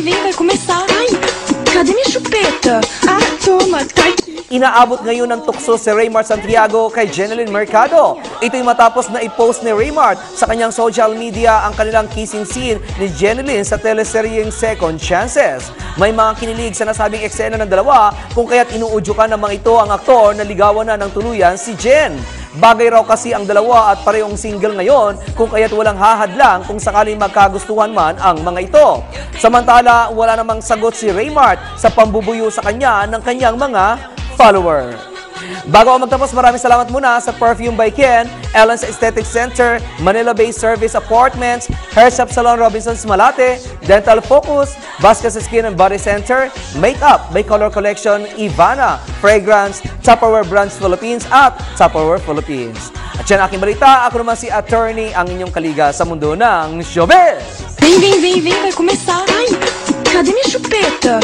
vem, vai começar. Ai, cadê minha chupeta? Ah, toma, tá aqui. Inaabot ngayon ng tukso si Raymart Santiago kay Jeneline Mercado. Ito'y matapos na i-post ni Raymart sa kanyang social media ang kanilang kissing scene ni Jeneline sa teleseryeng Second Chances. May mga kinilig sa nasabing eksena ng dalawa kung kaya't inuudyukan ng mga ito ang aktor na ligawan na ng tuluyan si Jen. Bagay raw kasi ang dalawa at parehong single ngayon kung kaya't walang hahadlang kung sakaling magkagustuhan man ang mga ito. Samantala, wala namang sagot si Raymart sa pambubuyo sa kanya ng kanyang mga follower. Bago ako magtapos, maraming salamat muna sa Perfume by Ken, Ellen's Aesthetic Center, Manila-based Service Apartments, Hair Shop Salon Robinson's Malate, Dental Focus, Vasquez Skin and Body Center, Makeup by Color Collection, Ivana, Fragrance, Tupperware Brands Philippines at Tupperware Philippines. At yan aking balita, ako naman si Attorney, ang inyong kaliga sa mundo ng showbiz. Vem, vai começar. Ai, cadê minha chupeta?